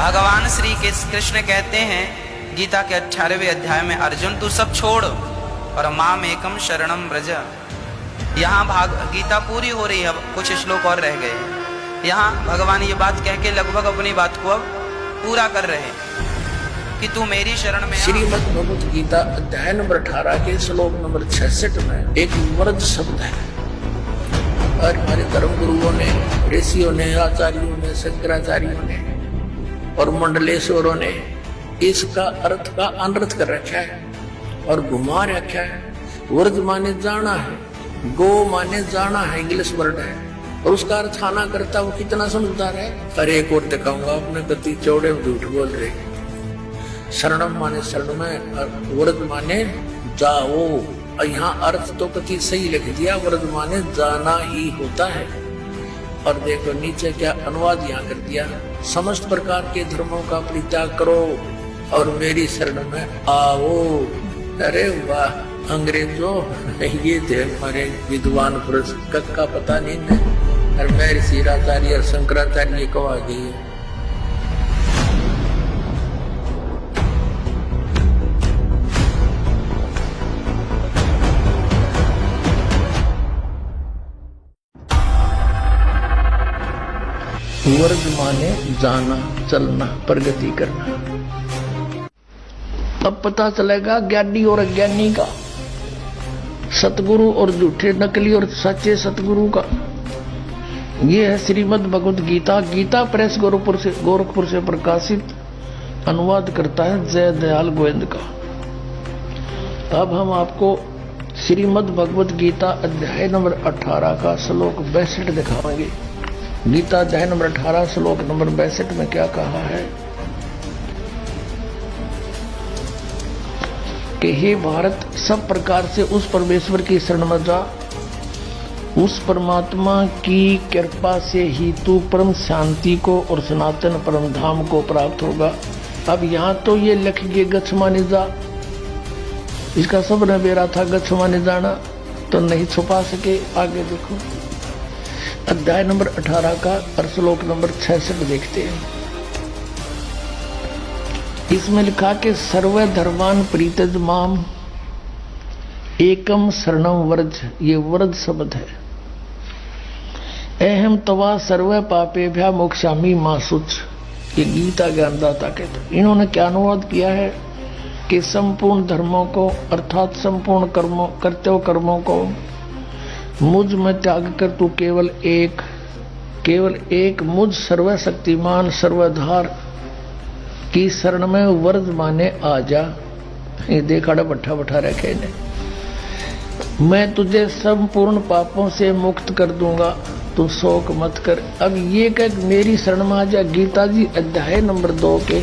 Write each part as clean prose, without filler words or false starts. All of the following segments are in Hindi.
भगवान श्री कृष्ण कहते हैं गीता के 18वें अध्याय में, अर्जुन तू सब छोड़ और माम एकम शरणम व्रज। यहाँ गीता पूरी हो रही है, अब कुछ श्लोक और रह गए हैं। यहाँ भगवान ये बात कह के लगभग अपनी बात को अब पूरा कर रहे हैं कि तू मेरी शरण में। श्रीमद् भगवत गीता अध्याय नंबर 18 के श्लोक नंबर 66 में एक व्रज शब्द है और हमारे धर्म गुरुओं ने, ऋषियों ने, आचार्यों ने, शंकराचार्यों ने और मंडलेश्वरों ने इसका अर्थ का अनर्थ कर रखा है और घुमा रखा है। व्रज माने जाना है, गो माने जाना है, इंग्लिश वर्ड है और उसका अर्थ आना करता वो कितना समझदार है। अरे एक और दिखाऊंगा, अपने गति चौड़े में झूठ बोल रहे। शरणम माने शरण में, व्रज माने जाओ। यहाँ अर्थ तो कति सही लिख दिया, व्रज माने जाना ही होता है। और देखो नीचे क्या अनुवाद यहाँ कर दिया, समस्त प्रकार के धर्मों का परित्याग करो और मेरी शरण में आओ। अरे वाह, अंग्रेजों ये थे हमारे विद्वान पुरुष, का पता नहीं है। और महर्षि आचार्य और शंकराचार्य को आ गई। व्रज माने जाना, चलना, प्रगति करना। अब पता चलेगा ज्ञानी और अज्ञानी का, सतगुरु और झूठे नकली और सच्चे सतगुरु का। ये है श्रीमद् भगवत गीता। गीता प्रेस गोरखपुर से प्रकाशित, अनुवाद करता है जय दयाल गोविंद का। अब हम आपको श्रीमद् भगवत गीता अध्याय नंबर 18 का श्लोक 62 दिखाएंगे। गीता अध्याय नंबर 18 श्लोक नंबर 62 में क्या कहा है कि हे भारत, सब प्रकार से उस परमेश्वर की शरण में जा, उस परमात्मा की कृपा से ही तू परम शांति को और सनातन परम धाम को प्राप्त होगा। अब यहाँ तो ये लिख गए गच्छ माने जा, इसका सब नबेरा था गच्छ माने जाना, तो नहीं छुपा सके। आगे देखो अध्याय नंबर 18 का और श्लोक नंबर 66 देखते हैं। इसमें लिखा कि सर्व धर्मान प्रीतज माम एकम शरणम व्रज। ये व्रज शब्द है। अहम तवा सर्व पापे भ्या मोक्षामी मासुच। ये गीता ज्ञानदाता कहते। इन्होंने क्या अनुवाद किया है कि संपूर्ण धर्मों को अर्थात संपूर्ण कर्मों, कर्तव्य कर्मों को मुझ में त्याग कर तू केवल एक मुझ सर्वशक्तिमान सर्वधार की शरण में व्रज माने आ जा। ये देखा बैठा बैठा रखे ने, मैं तुझे संपूर्ण पापों से मुक्त कर दूंगा, तू शोक मत कर। अब ये कह मेरी शरण में आ जा। गीता जी अध्याय नंबर 2 के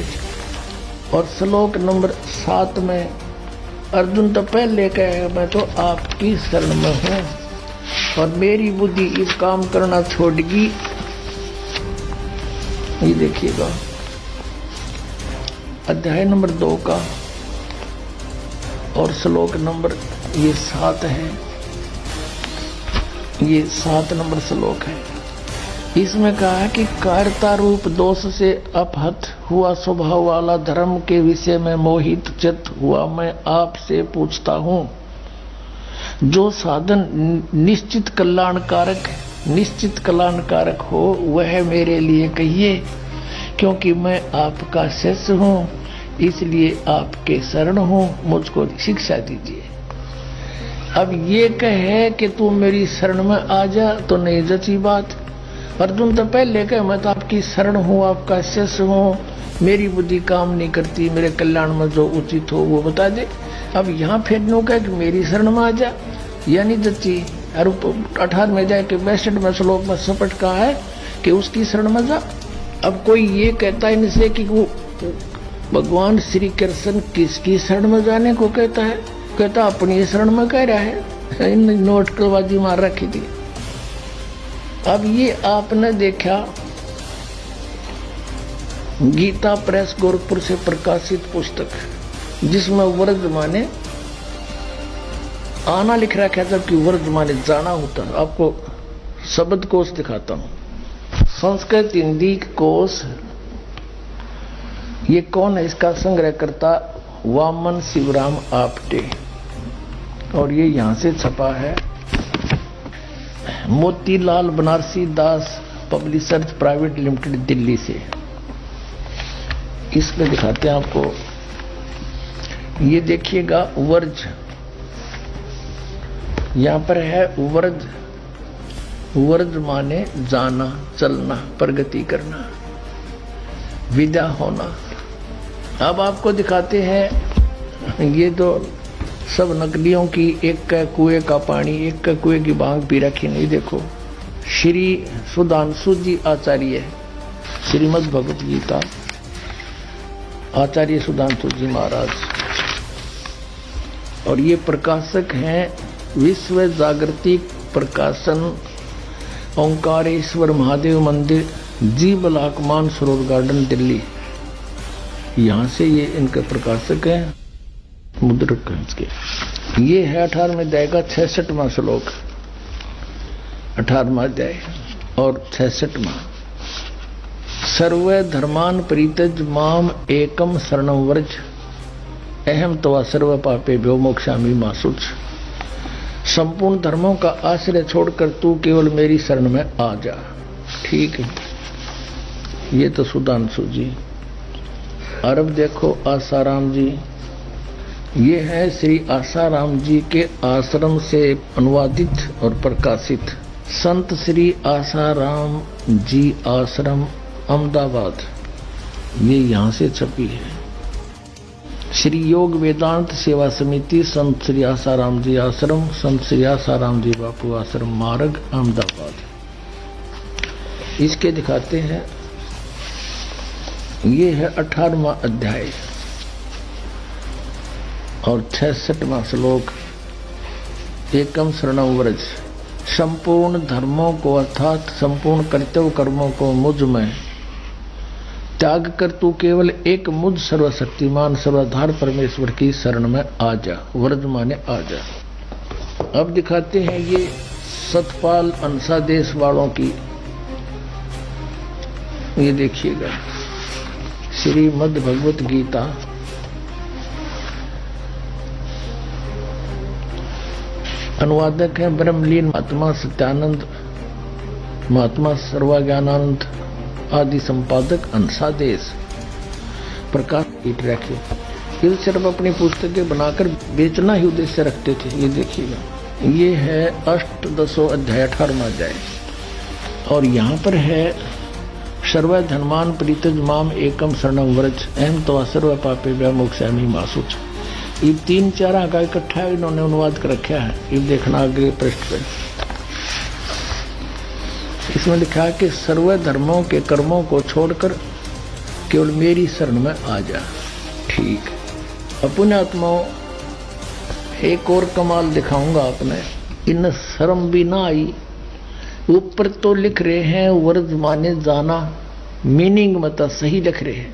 और श्लोक नंबर 7 में अर्जुन तो पहले कहे मैं तो आपकी शरण में हूं और मेरी बुद्धि इस काम करना छोड़गी। ये देखिएगा अध्याय नंबर 2 का और श्लोक नंबर ये 7 है, ये 7 नंबर श्लोक है। इसमें कहा है कि कायरता रूप दोष से अपहत हुआ स्वभाव वाला धर्म के विषय में मोहित चित्त हुआ मैं आपसे पूछता हूं, जो साधन निश्चित कल्याणकारक हो वह मेरे लिए कहिए, क्योंकि मैं आपका शिष्य हूं, इसलिए आपके शरण हूं, मुझको शिक्षा दीजिए। अब ये कहे कि तू मेरी शरण में आ जा तो नहीं जची बात। अर्जुन तो पहले कहे मैं तो आपकी शरण हूं, आपका शिष्य हूं, मेरी बुद्धि काम नहीं करती, मेरे कल्याण में जो उचित हो वो बता दे। अब यहाँ फिर नो कहे कि मेरी शरण में आ जा, यानी जच्ची। और 18 में जाए कि 62 में श्लोक में सपट कहा है कि उसकी शरण में जा। अब कोई ये कहता है इनसे कि वो भगवान श्री कृष्ण किसकी शरण में जाने को कहता है, कहता अपनी शरण में कह रहा है। इन नोट कलबाजी मार रखी थी। अब ये आपने देखा गीता प्रेस गोरखपुर से प्रकाशित पुस्तक जिसमें व्रज माने आना लिख रखा है, जबकि व्रज माने जाना होता है। आपको शब्द कोश दिखाता हूं। संस्कृत हिंदी कोश ये कौन है? इसका संग्रहकर्ता वामन शिवराम आपटे, और ये यहां से छपा है मोतीलाल बनारसी दास पब्लिशर्स प्राइवेट लिमिटेड, दिल्ली से। इसमें दिखाते हैं आपको, ये देखिएगा वर्ज, यहां पर है वर्ज। वर्ज माने जाना, चलना, प्रगति करना, विदा होना। अब आपको दिखाते हैं, ये तो सब नकलियों की, एक का कुएं का पानी, एक का कुएं की भांग पी रखी। नहीं, देखो श्री सुधांशु जी आचार्य, श्रीमद् भगवत गीता, आचार्य सुधांशु जी महाराज, और ये प्रकाशक हैं विश्व जागृति प्रकाशन, ओंकारेश्वर महादेव मंदिर, जी ब्लॉक, मानसरोवर गार्डन, दिल्ली। यहां से ये इनके प्रकाशक हैं, मुद्रक हैं इसके। ये है 18वें अध्याय का 66वां श्लोक, 18वां अध्याय और 66वां। सर्व धर्मान परित्यज माम एकम शरणं व्रज, अहम तवा सर्व पापेभ्यो मोक्षामि मा शुच। संपूर्ण धर्मों का आश्रय छोड़कर तू केवल मेरी शरण में आ जा। ठीक है, ये तो सुधांशु जी। और अब देखो आसाराम जी, ये है श्री आसाराम जी के आश्रम से अनुवादित और प्रकाशित संत श्री आसाराम जी आश्रम, अहमदाबाद। ये यहां से छपी है। श्री योग वेदांत सेवा समिति, संत श्री आसाराम जी आश्रम, संत श्री आसाराम जी बापू आश्रम, मार्ग, अहमदाबाद। इसके दिखाते हैं, ये है 18वां अध्याय और 66वां श्लोक। एकम शरणं व्रज, संपूर्ण धर्मों को अर्थात संपूर्ण कर्तव्य कर्मों को मुझ में त्याग कर तू केवल एक मुझ सर्वशक्तिमान सर्वाधार परमेश्वर की शरण में आ जा। व्रज माने आ जा। अब दिखाते हैं ये सतपाल अंसा देश वालों की, ये देखिएगा श्रीमद् भगवत गीता, अनुवादक है ब्रह्मलीन महात्मा सत्यानंद, महात्मा सर्वज्ञानंद आदि, संपादक अंसा देश, प्रकाश ईट रखे। ये सिर्फ अपनी पुस्तकें बनाकर बेचना ही उद्देश्य रखते थे। ये देखिएगा, ये है अष्टदशो अध्याय 18वां अध्याय, और यहाँ पर है सर्व धर्मान परित्यज माम एकम शरणं व्रज, अहम तवा सर्व पापेभ्यो मोक्षामि मा शुच। ये 3-4 का इकट्ठा इन्होंने अनुवाद कर रखा है। ये देखना अगले पृष्ठ पे, इसमें लिखा है कि सर्व धर्मों के कर्मों को छोड़कर केवल मेरी शरण में आ जा। ठीक, अपने आत्माओं, एक और कमाल दिखाऊंगा आपने, इन शर्म भी ना आई। ऊपर तो लिख रहे हैं वर्ज माने जाना, मीनिंग मत सही लिख रहे हैं,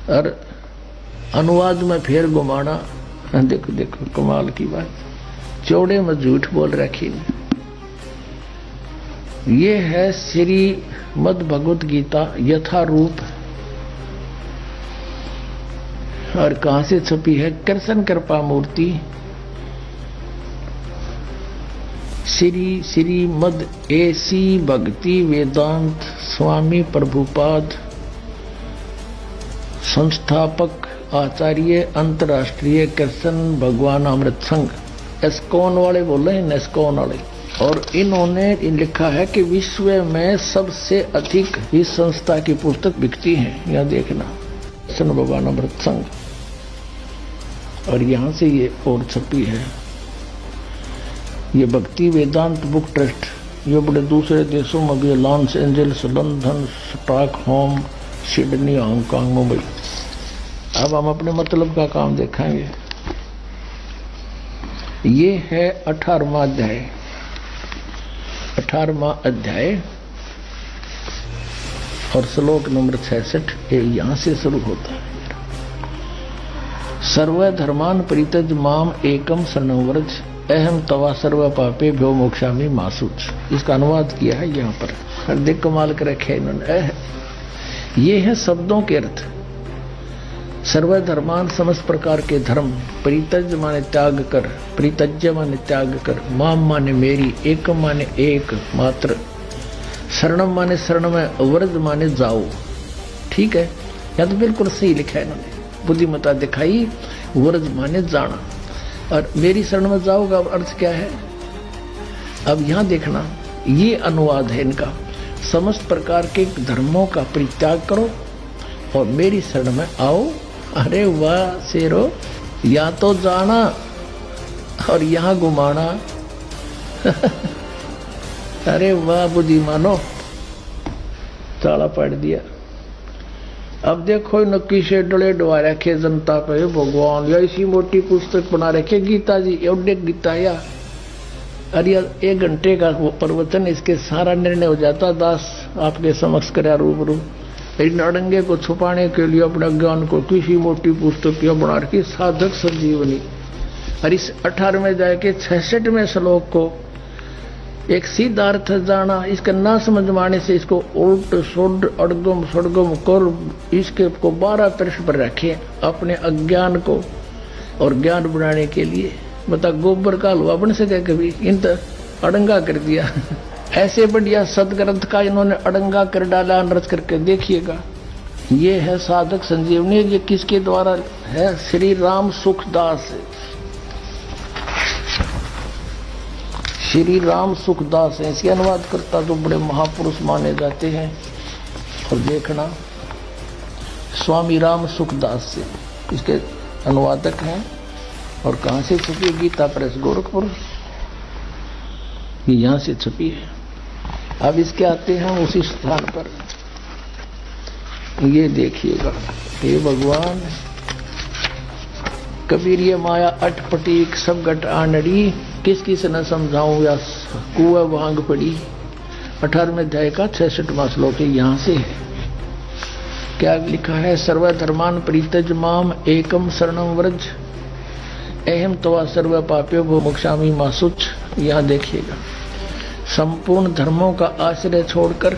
और अनुवाद में फिर घुमाना। देखो देखो कमाल की बात, चौड़े में झूठ बोल रखी ने। ये है श्रीमद् भगवत गीता यथारूप, और कहां से छपी है? कृष्ण कृपा मूर्ति, श्रीमद् एसी भक्ति वेदांत स्वामी प्रभुपाद, संस्थापक आचार्य अंतर्राष्ट्रीय कृष्ण भगवान अमृत संघ, एस्कॉन वाले बोले हैं, एस्कॉन वाले। और इन्होंने लिखा है कि विश्व में सबसे अधिक इस संस्था की पुस्तक बिकती है। यह देखना, कृष्ण भगवान अमृत संघ, और यहां से ये और छपी है। ये भक्ति वेदांत बुक ट्रस्ट, ये बड़े दूसरे देशों में भी, Los Angeles, London, Stockholm, Sydney, Hong Kong, Mumbai. अब हम अपने मतलब का काम देखेंगे। ये है 18वां अध्याय, 18वां अध्याय और श्लोक नंबर 66 यहां से शुरू होता है। सर्व धर्मान परित्यज माम एकम शरणं व्रज, अहम तवा सर्व पापेभ्यो मोक्षामि मा शुच। इसका अनुवाद किया है यहाँ पर, देख कमाल कर रखे इन्होंने। ये है शब्दों के अर्थ। सर्वधर्मान समस्त प्रकार के धर्म, परित्यज्य माने त्याग कर, परित्यज्य माने त्याग कर, माम माने मेरी, एकम माने एक मात्र, शरणम माने शरण में, व्रज माने जाओ। ठीक है, या तो बिल्कुल सही लिखा है इन्होंने, बुद्धिमत्ता दिखाई। व्रज माने जाना और मेरी शरण में जाओ का अर्थ क्या है? अब यहां देखना, ये अनुवाद है इनका, समस्त प्रकार के धर्मों का परित्याग करो और मेरी शरण में आओ। अरे वाह शेरो, या तो जाना और यहां घुमाना। अरे वाह बुद्धिमानो, ताला पड़ दिया। अब देखो नक्की से डले डवा रखे जनता पे भगवान, या इसी मोटी पुस्तक बना रखे गीता जी, एवढे गीता या अरे 1 घंटे का वो प्रवचन, इसके सारा निर्णय हो जाता। दास आपके समक्ष करया रूबरू। इन अड़ंगे को छुपाने के लिए अपने ज्ञान को किसी मोटी पुस्तक या बना रखी, साधक संजीवनी। और इस 18वें अध्याय के 66वें श्लोक को एक सीधा अर्थ जाना, इसका ना समझ माने से इसको उल्ट सुड अड़गम सड़गम कर इसके को 12 पृष्ठ पर रखे अपने अज्ञान को और ज्ञान बनाने के लिए। बता गोबर का हलवा बन सके कभी? इन तो अड़ंगा कर दिया। ऐसे बढ़िया सदग्रंथ का इन्होंने अड़ंगा कर डाला, नृत करके देखिएगा। ये है साधक संजीवनी। ये किसके द्वारा है? श्री राम सुखदास। श्री राम सुखदास है इसके अनुवाद करता, तो बड़े महापुरुष माने जाते हैं। और देखना स्वामी राम सुखदास से इसके अनुवादक हैं। और कहाँ से छपी? गीता प्रेस गोरखपुर, यहाँ से छपी है। अब इसके आते हैं उसी स्थान पर, ये देखिएगा। हे भगवान, कबीर ये माया अटपटी सब गट आनड़ी, किस किस न समझाऊं या कुआ भांग पड़ी। 18वें अध्याय का 66वां श्लोक है। यहाँ से क्या लिखा है? सर्वधर्मान परित्यज माम एकम शरणम व्रज, अहम तवा सर्व पाप्यो भो मोक्षामि मा शुच। यहाँ देखिएगा, संपूर्ण धर्मों का आश्रय छोड़कर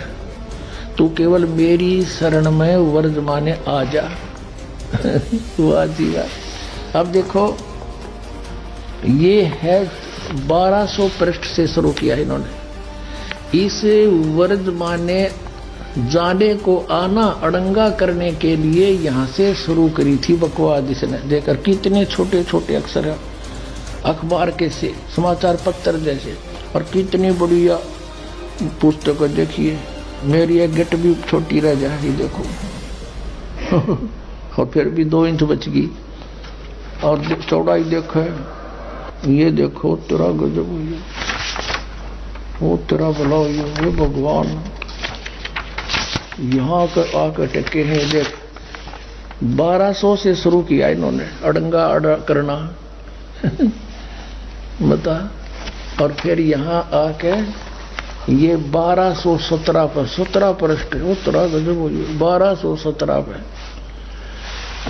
तू केवल मेरी शरण में व्रज माने आ जा। वाह जी वाह। अब देखो, ये है 1200 पृष्ठ से शुरू किया है इन्होंने। इस व्रज माने जाने को आना, अड़ंगा करने के लिए यहाँ से शुरू करी थी बकवाद इसने। देखकर कितने छोटे छोटे अक्षर है, अखबार के से समाचार पत्र जैसे, और कितनी बढ़िया पुस्तक देखिए। मेरी एक गिट भी छोटी रह जाए, देखो। और फिर भी 2 इंच बच गई। और चौड़ाई देखो, ये देखो, तेरा गजब हुई, वो तेरा भला हुई। ये भगवान यहाँ कर आकर टके हैं। देख 1200 से शुरू किया इन्होंने अड़ंगा अड़ा करना। बता। और फिर यहाँ आके ये 1217 पर 17 पृष्ठ, वो तेरा गजब हुई, 1217 पे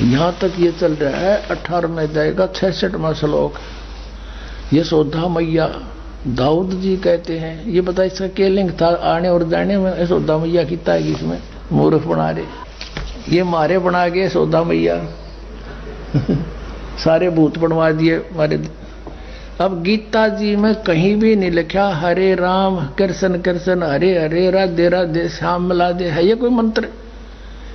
यहाँ तक ये चल रहा है। 18वें अध्याय का 66वां श्लोक। यशोदा मैया दाऊद जी कहते हैं। ये बता इसका क्या लिंक था आने और जाने में? यशोदा मैया कितना है इसमें? मूर्ख बना रहे, ये मारे बना गए यशोदा मैया। सारे भूत बनवा दिए मारे। अब गीता जी में कहीं भी नहीं लिखा हरे राम कृष्ण कृष्ण हरे हरे राधे राधे श्याम मिला दे। है ये कोई मंत्र?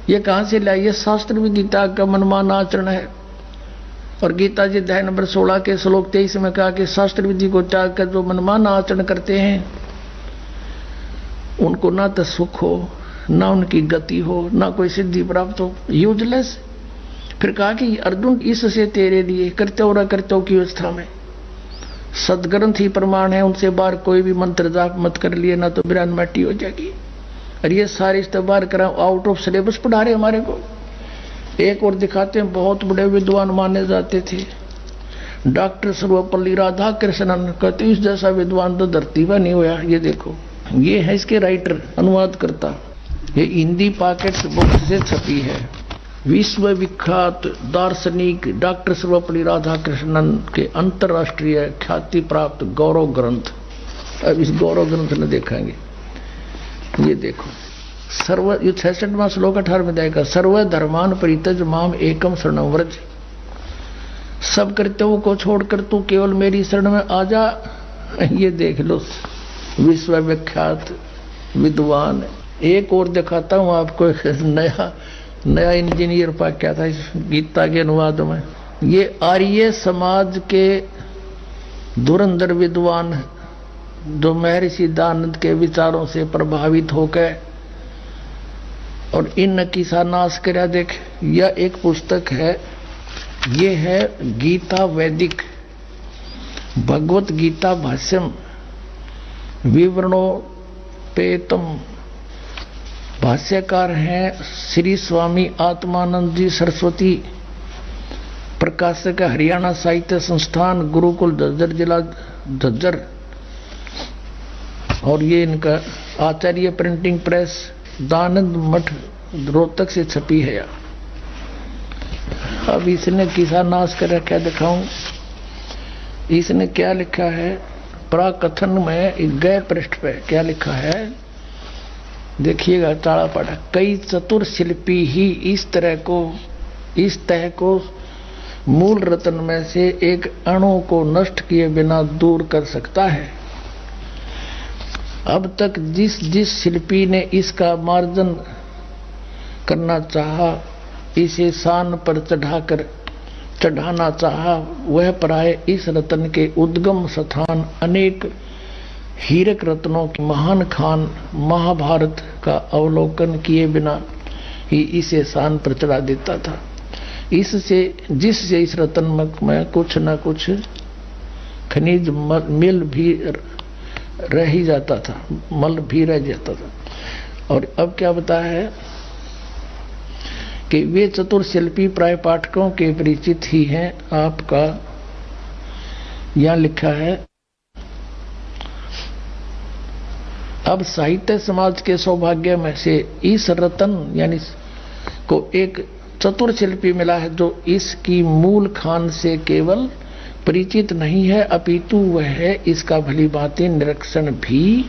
ये कहाँ से लाया? ये शास्त्र भी गीता का मनमाना आचरण है। और गीता जी अध्याय नंबर 16 के श्लोक 23 में कहा कि शास्त्र विधि को त्याग कर जो मनमाना आचरण करते हैं उनको ना तो सुख हो, ना उनकी गति हो, ना कोई सिद्धि प्राप्त हो, यूजलेस। फिर कहा कि अर्जुन इससे तेरे लिए कर्तव्य की अवस्था में सदग्रंथ ही प्रमाण है, उनसे बाहर कोई भी मंत्र जाप मत कर लिए, ना तो बिरान माटी हो जाएगी। और ये सारे इस्तेबार करा आउट ऑफ सिलेबस पढ़ा रहे हमारे को। एक और दिखाते हैं, बहुत बड़े विद्वान माने जाते थे डॉक्टर सर्वपल्ली राधा कृष्णन, कहते इस जैसा विद्वान तो धरती पर नहीं हुआ। ये देखो, ये है इसके राइटर, अनुवाद करता। ये हिंदी पॉकेट बुक से छपी है। विश्व विख्यात दार्शनिक डॉक्टर सर्वपल्ली राधा कृष्णन के अंतर्राष्ट्रीय ख्याति प्राप्त गौरव ग्रंथ। अब इस गौरव ग्रंथ में देखेंगे, ये देखो सर्व ये 66वां श्लोक 18वें अध्याय का, सर्व धर्मान परित्यज माम एकम शरणं व्रज। सब कर्तव्यों को छोड़कर तू केवल मेरी शरण में आ जा। ये देख लो विश्वविख्यात विद्वान। एक और दिखाता हूं आपको, नया इंजीनियर पा क्या था इस गीता के अनुवाद में। ये आर्य समाज के धुरंधर विद्वान जो महर्षि दयानंद के विचारों से प्रभावित होकर और इन किसा नाश करा। देख, यह एक पुस्तक है, ये है गीता वैदिक भगवत गीता भाष्यम विवरणोपेतम। भाष्यकार हैं श्री स्वामी आत्मानंद जी सरस्वती, प्रकाशक हरियाणा साहित्य संस्थान, गुरुकुल झज्जर, जिला झज्जर। और ये इनका आचार्य प्रिंटिंग प्रेस, दानंद मठ, रोहतक से छपी है। अब इसने किसा नाश कर रखा दिखाऊं। इसने क्या लिखा है प्राकथन में, गए पृष्ठ पे क्या लिखा है देखिएगा, ताड़ा पड़ा। कई चतुर शिल्पी ही इस तह को मूल रत्न में से एक अणु को नष्ट किए बिना दूर कर सकता है। अब तक जिस शिल्पी ने इसका मार्जन करना चाहा, इसे शान पर चढ़ाना चाहा, वह प्राय इस रत्न के उद्गम स्थान अनेक हीरक रत्नों के महान खान महाभारत का अवलोकन किए बिना ही इसे शान पर चढ़ा देता था। जिससे इस रत्न में कुछ न कुछ खनिज मिल भी रह ही जाता था, मल भी रह जाता था। और अब क्या बताया है कि वे चतुर शिल्पी प्राय पाठकों के परिचित ही हैं। आपका यहां लिखा है, अब साहित्य समाज के सौभाग्य में से इस रत्न यानी को एक चतुर शिल्पी मिला है जो इसकी मूल खान से केवल परिचित नहीं है, अपितु वह इसका भली भांति निरीक्षण भी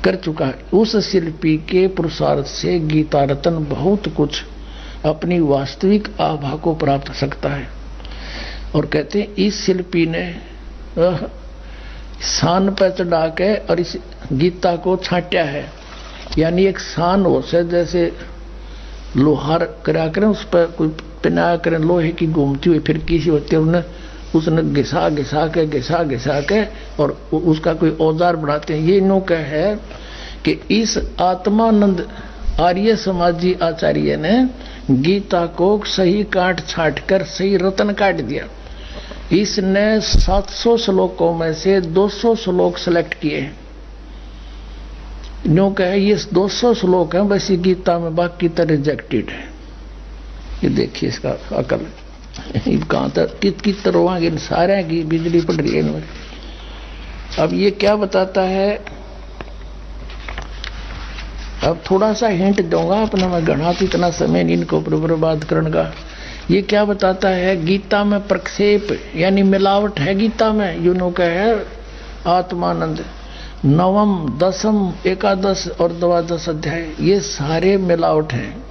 कर चुका है। उस शिल्पी के पुरुषार्थ से गीता रत्न बहुत कुछ अपनी वास्तविक आभा को प्राप्त सकता है। और कहते हैं इस शिल्पी ने शान पर चढ़ा के और इस गीता को छांटा है। यानी एक शान हो से जैसे लोहार करा करें, उस पर कोई पिना करें लोहे की घूमती हुई फिरकी सी होती है, उसने घिसा के और उसका कोई औजार बनाते हैं। ये नो का है कि इस आत्मानंद आर्य समाजी आचार्य ने गीता को सही काट छाट कर सही रत्न काट दिया। इसने 700 श्लोकों में से 200 श्लोक सेलेक्ट किए हैं। नो कहे ये 200 श्लोक हैं बस ये गीता में, बाकी तो रिजेक्टेड है। ये देखिए इसका अकल कहां तक कित तरह सारे की बिजली पड़ रही है इनमें। अब ये क्या बताता है, अब थोड़ा सा हिंट दूंगा अपना, मैं घना इतना समय नहीं इनको बर्बाद करने का। ये क्या बताता है, गीता में प्रक्षेप यानी मिलावट है गीता में। यूनो का है आत्मानंद 9, 10, 11 और 12 अध्याय ये सारे मिलावट हैं।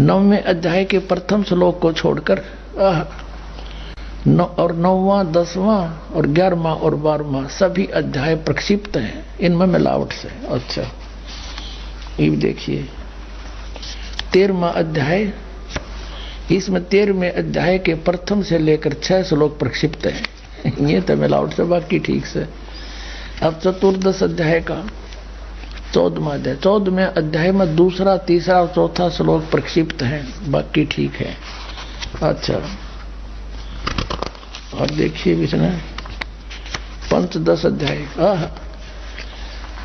9वें अध्याय के प्रथम श्लोक को छोड़कर और 9वां, 10वां और 11वां और 12वां सभी अध्याय प्रक्षिप्त हैं, इनमें मिलावट से। अच्छा ये देखिए 13वां अध्याय, इसमें 13वें अध्याय के प्रथम से लेकर 6 श्लोक प्रक्षिप्त हैं। ये तो मिलावट से, बाकी ठीक से। अब 14 अध्याय का 14वां अध्याय, 14वें अध्याय में 2, 3 और 4 श्लोक प्रक्षिप्त हैं, बाकी ठीक है। अच्छा और देखिए इसमें पंचदश अध्याय,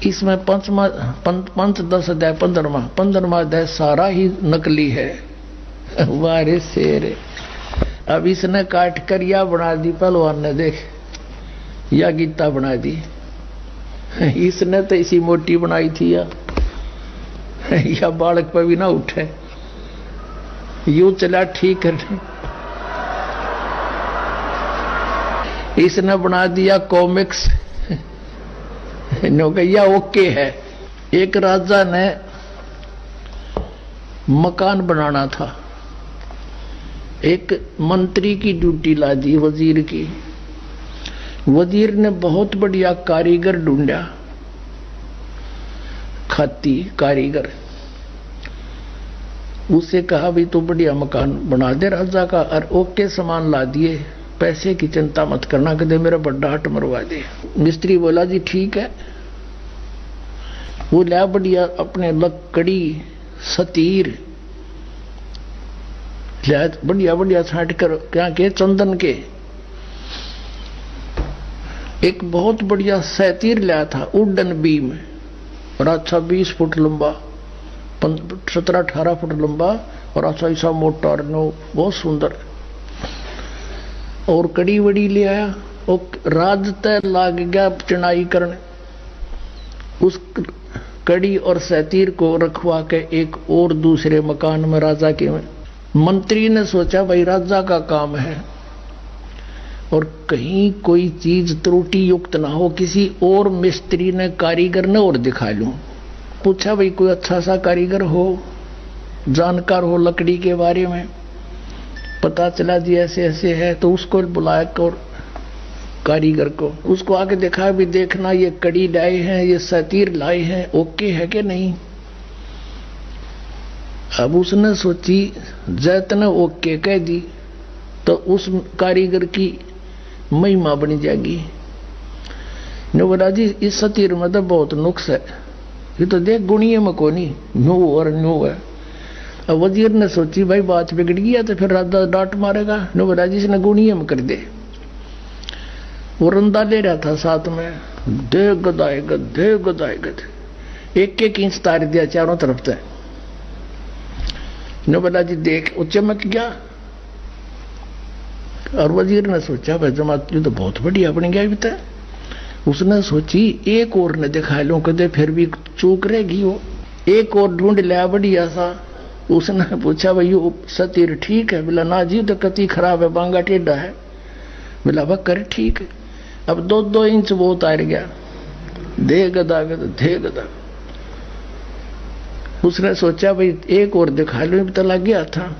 इसमें पंचदश अध्याय 15वां अध्याय सारा ही नकली है। वारे शेर, अब इसने काट कर या बना दी पहलवान ने, देख या गीता बना दी। इसने तो इसी मोटी बनाई थी या बालक पर भी ना उठे, यूं चला ठीक करने। इसने बना दिया कॉमिक्स, नो या ओके है। एक राजा ने मकान बनाना था। एक मंत्री की ड्यूटी ला दी वजीर की। वजीर ने बहुत बढ़िया कारीगर ढूंढा, खाती कारीगर। उससे कहा भी तू बढ़िया मकान बना दे राजा का, और ओके सामान ला दिए, पैसे की चिंता मत करना, कदे मेरा बड़ा हट मरवा दे। मिस्त्री बोला जी ठीक है। वो ला बढ़िया अपने लकड़ी सतीर बढ़िया बढ़िया छाट कर क्या के चंदन के एक बहुत बढ़िया सैतीर लाया था, उड्डन बीम, और अच्छा 20 फुट लंबा, 17-18 फुट लंबा, और अच्छा ऐसा मोटा और नो बहुत सुंदर। और कड़ी वड़ी ले आया, और राज तय लाग गया चुनाई करने। उस कड़ी और सैतीर को रखवा के एक और दूसरे मकान में राजा के में मंत्री ने सोचा भाई राजा का काम है और कहीं कोई चीज त्रुटि युक्त ना हो, किसी और मिस्त्री ने कारीगर ने और दिखा लूं। पूछा भाई कोई अच्छा सा कारीगर हो, जानकार हो लकड़ी के बारे में। पता चला जी ऐसे ऐसे है, तो उसको बुलाया और कारीगर को, उसको आके देखा भी देखना ये कड़ी लाए हैं, ये सतीर लाए हैं, ओके है कि नहीं। अब उसने सोची जैत ने ओके कह दी तो उस कारीगर की महिमा बन जाएगी। ने बोला जी इस सतीर में तो बहुत नुक्स है, ये तो देख गुणिये में को नहीं, न्यू और न्यू है। अब वजीर ने सोची भाई बात बिगड़ गया तो फिर राजा डांट मारेगा। ने बोला जी इसने गुणिये में कर दे। वो रंदा ले रहा था साथ में, दे गदाए गद एक एक इंच तार दिया चारों तरफ से। ने बोला जी देख वो चमक गया। और वजीर ने सोचा भाई जमात तो बहुत बढ़िया बन गया बीता। उसने सोची एक और ने दिखा लो, कदे फिर भी चूक रहेगी वो। एक और ढूंढ लिया बढ़िया सा। उसने पूछा भाई वो सतीर ठीक है? बोला ना जी तो कति खराब है, बांगा टेढ़ा है। बोला वह कर ठीक है। अब 2-2 इंच वो उतार गया, दे गदा दे गदा। उसने सोचा भाई एक और दिखा लो, तो लग गया था।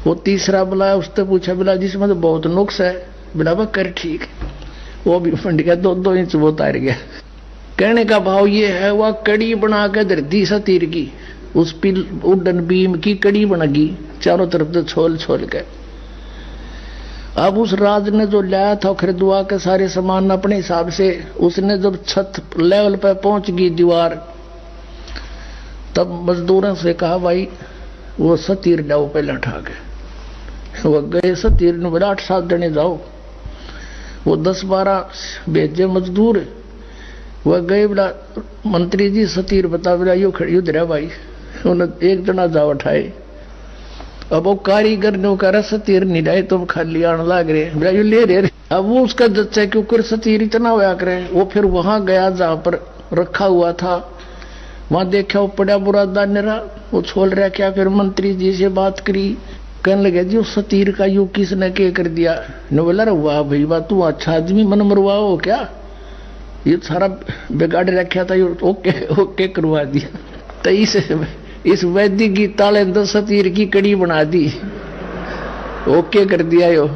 वो तीसरा बुलाया, उसने पूछा बोला जिसमें तो बहुत नुक्स है। बोला वह कर ठीक है। वो भी फंड गया, 2-2 इंच वो उतार गया। कहने का भाव ये है वह कड़ी बना के धरती सतीर की, उस पिल उड्डन बीम की कड़ी बनेगी चारों तरफ से छोल छोल के। अब उस राज ने जो लाया था खरीदवा के सारे सामान अपने हिसाब से, उसने जब छत लेवल पर पहुंच गई दीवार, तब मजदूरों से कहा भाई वो सतीर लाओ पहले उठा के। वो गए सतीर ने, बोला 8-7 जने जाओ। वो 10-12 भेजे मजदूर। वह गए, बोला मंत्री जी सतीर बता। बोला यो खड़ी उधर है भाई। उन्हें एक जना जा उठाए। अब वो कारीगर ने कहा सतीर नहीं लाए तुम खाली आने लग रहे। बोला यो ले रहे। अब वो उसका जच्चा क्यों सतीर इतना होया करे। वो फिर वहां गया जहां पर रखा हुआ था, वहां देखा वो पड़ा बुरादा निरा, वो छोड़ रहा क्या। फिर मंत्री जी से बात करी, कहने लगे जी उस सतीर का यू किसने के कर दिया। ने बोला वाह भाई वाह तू अच्छा आदमी, मन मरवा हो क्या, ये सारा बिगाड़ रखा था, ओके ओके करवा दिया। तो इस वैदिक गीता ने 10 सतीर की कड़ी बना दी, ओके कर दिया यो।